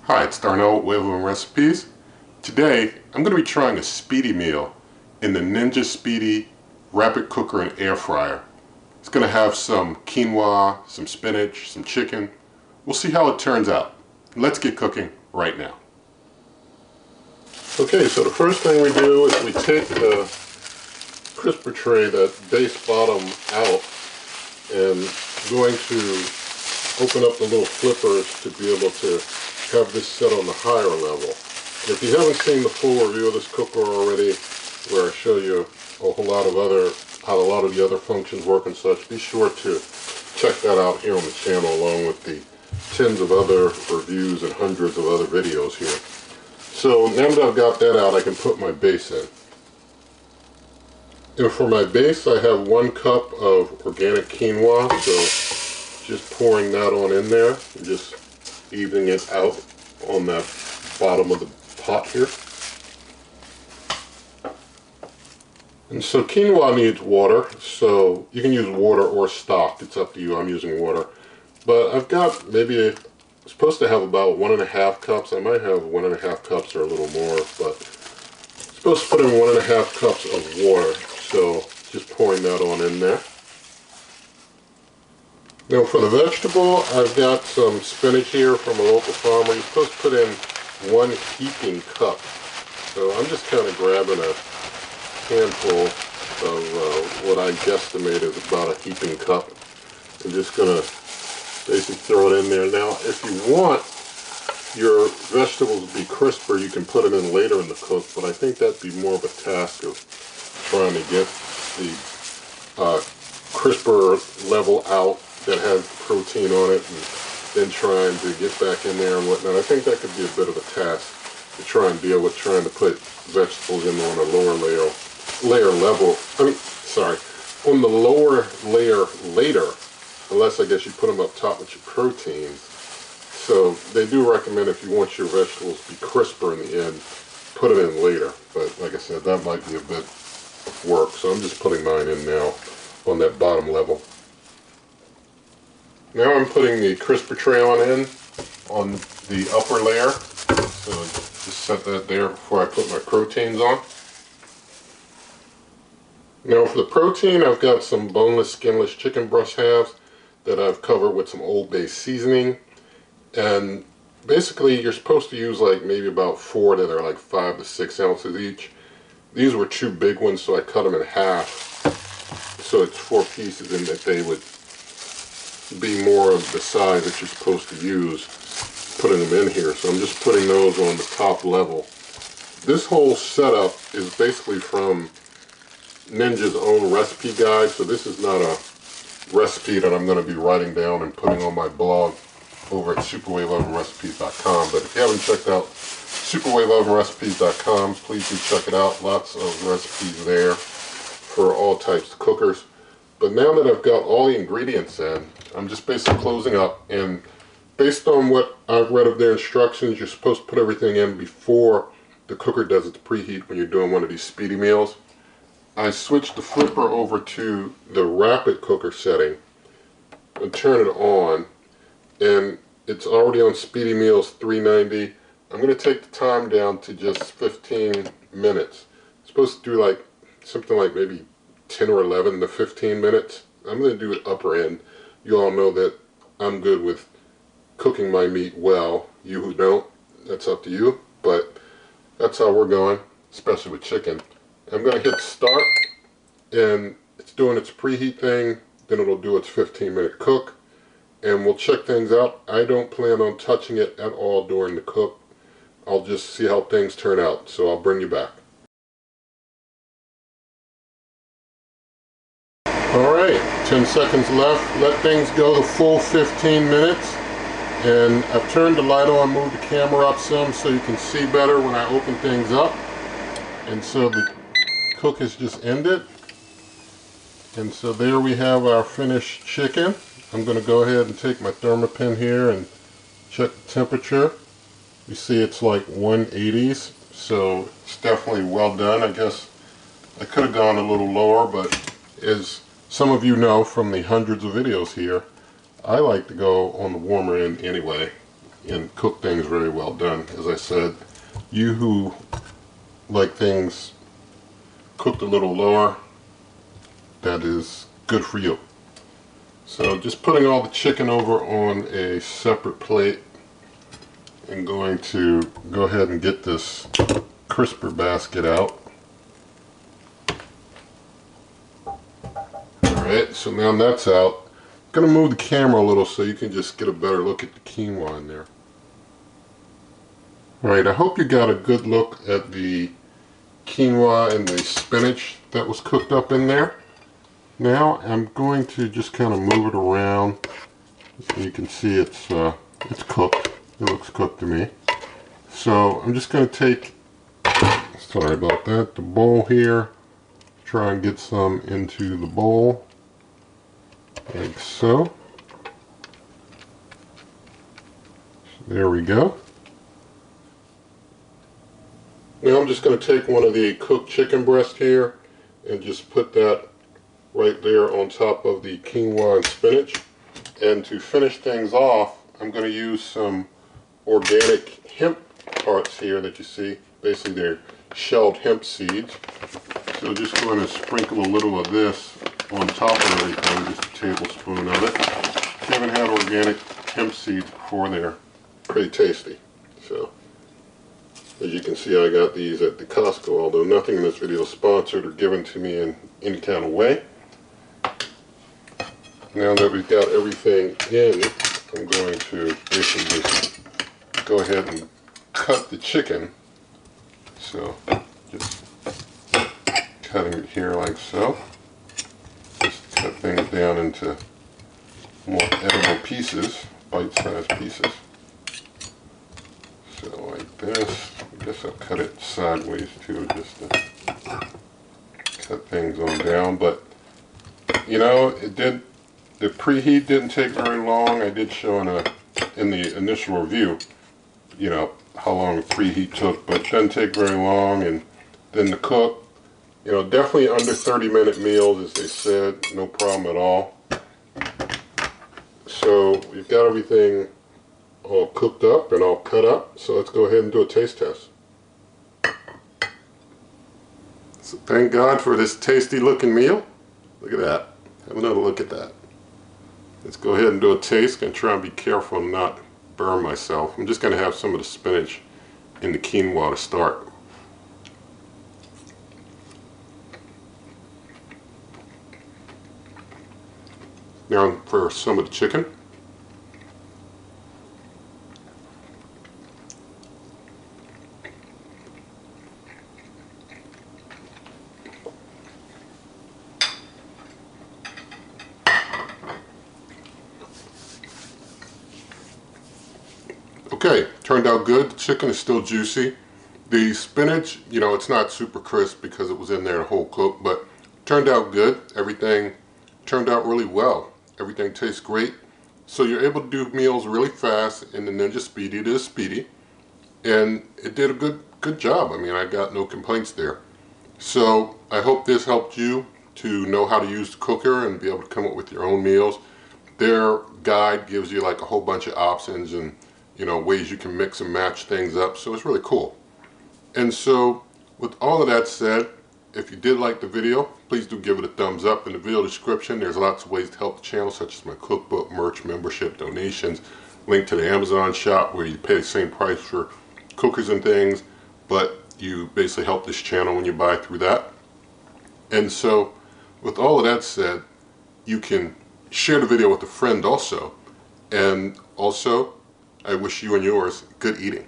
Hi, it's Darnell with Quinoa and Recipes. Today, I'm going to be trying a Speedi meal in the Ninja Speedi Rapid Cooker and Air Fryer. It's going to have some quinoa, some spinach, some chicken. We'll see how it turns out. Let's get cooking right now. Okay, so the first thing we do is we take the crisper tray, that base bottom out, and going to open up the little flippers to be able to have this set on the higher level. And if you haven't seen the full review of this cooker already, where I show you a whole lot of how a lot of the other functions work and such, be sure to check that out here on the channel, along with the tens of other reviews and hundreds of other videos here. So now that I've got that out, I can put my base in. And for my base, I have 1 cup of organic quinoa, so just pouring that on in there and just evening it out on that bottom of the pot here. And so quinoa needs water, so you can use water or stock, it's up to you. I'm using water. But I've got maybe, I'm supposed to have about 1.5 cups. I might have 1.5 cups or a little more, but I'm supposed to put in 1.5 cups of water. So just pouring that on in there. Now for the vegetable, I've got some spinach here from a local farmer. You're supposed to put in 1 heaping cup. So I'm just kind of grabbing a handful of what I guesstimate is about a heaping cup. I'm just going to basically throw it in there. Now if you want your vegetables to be crisper, you can put it in later in the cook, but I think that'd be more of a task of trying to get the crisper level out that has protein on it, and then trying to get back in there and whatnot. I think that could be a bit of a task to try and deal with, trying to put vegetables in on a lower on the lower layer later, unless I guess you put them up top with your proteins. So they do recommend, if you want your vegetables to be crisper in the end, put it in later. But like I said, that might be a bit of work. So I'm just putting mine in now on that bottom level. Now I'm putting the crisper tray on the upper layer. So just set that there before I put my proteins on. Now for the protein, I've got some boneless, skinless chicken breast halves that I've covered with some Old Bay seasoning. And basically you're supposed to use like maybe about 4 that are like 5 to 6 ounces each. These were 2 big ones, so I cut them in half. So it's 4 pieces, and that they would be more of the size that you're supposed to use, putting them in here. So I'm just putting those on the top level. This whole setup is basically from Ninja's own recipe guide, so this is not a recipe that I'm going to be writing down and putting on my blog over at superwaveovenrecipes.com. But if you haven't checked out superwaveovenrecipes.com, please do check it out. Lots of recipes there for all types of cookers. But now that I've got all the ingredients in, I'm just basically closing up, and based on what I've read of their instructions, you're supposed to put everything in before the cooker does its preheat when you're doing one of these Speedi meals. I switched the flipper over to the rapid cooker setting and turn it on, and it's already on Speedi Meals 390. I'm going to take the time down to just 15 minutes. It's supposed to do like something like maybe 10 or 11 to 15 minutes. I'm going to do it upper end. You all know that I'm good with cooking my meat well. You who don't, that's up to you, but that's how we're going, especially with chicken. I'm going to hit start, and it's doing its preheat thing, then it'll do its 15-minute cook, and we'll check things out. I don't plan on touching it at all during the cook. I'll just see how things turn out, so I'll bring you back. Alright, 10 seconds left. Let things go the full 15 minutes. And I've turned the light on, moved the camera up some so you can see better when I open things up. And so the cook has just ended. And so there we have our finished chicken. I'm going to go ahead and take my thermopin here and check the temperature. You see it's like 180s, so it's definitely well done. I guess I could have gone a little lower, but as some of you know from the hundreds of videos here, I like to go on the warmer end anyway. and cook things very well done. As I said, you who like things cooked a little lower, that is good for you. So just putting all the chicken over on a separate plate and going to go ahead and get this crisper basket out. Alright, so now that's out. I'm going to move the camera a little so you can just get a better look at the quinoa in there. Alright, I hope you got a good look at the quinoa and the spinach that was cooked up in there. Now I'm going to just kind of move it around so you can see it's cooked. It looks cooked to me. So I'm just going to take, sorry about that, the bowl here, try and get some into the bowl, like so. There we go. Now I'm just going to take one of the cooked chicken breast here and just put that right there on top of the quinoa and spinach. And to finish things off, I'm going to use some organic hemp parts here that you see. Basically they're shelled hemp seeds. So just going to sprinkle a little of this on top of everything, just a tablespoon of it. If you haven't had organic hemp seeds before, they're pretty tasty. So as you can see, I got these at the Costco, although nothing in this video is sponsored or given to me in any kind of way. Now that we've got everything in, I'm going to basically just go ahead and cut the chicken. So just cutting it here like so. Just cut things down into more edible pieces, bite-sized pieces. So like this. I guess I'll cut it sideways too, just to cut things on down. But you know, the preheat didn't take very long. I did show in the initial review, you know, how long the preheat took, but it doesn't take very long. And then the cook, you know, definitely under 30-minute meals, as they said, no problem at all. So we've got everything all cooked up and all cut up, so let's go ahead and do a taste test. So thank God for this tasty looking meal. Look at that. Have another look at that. Let's go ahead and do a taste. Gonna try and be careful and not burn myself. I'm just gonna have some of the spinach in the quinoa to start. Now for some of the chicken. Okay, turned out good. The chicken is still juicy. The spinach, you know, it's not super crisp because it was in there the whole cook, but turned out good. Everything turned out really well. Everything tastes great. So you're able to do meals really fast in the Ninja Speedi. It is speedy. And it did a good job. I mean, I got no complaints there. So I hope this helped you to know how to use the cooker and be able to come up with your own meals. Their guide gives you like a whole bunch of options and, you know, ways you can mix and match things up, so it's really cool. And so with all of that said, if you did like the video, please do give it a thumbs up. In the video description there's lots of ways to help the channel, such as my cookbook, merch, membership, donations, link to the Amazon shop where you pay the same price for cookers and things, but you basically help this channel when you buy through that. And so with all of that said, you can share the video with a friend also. And also, I wish you and yours good eating.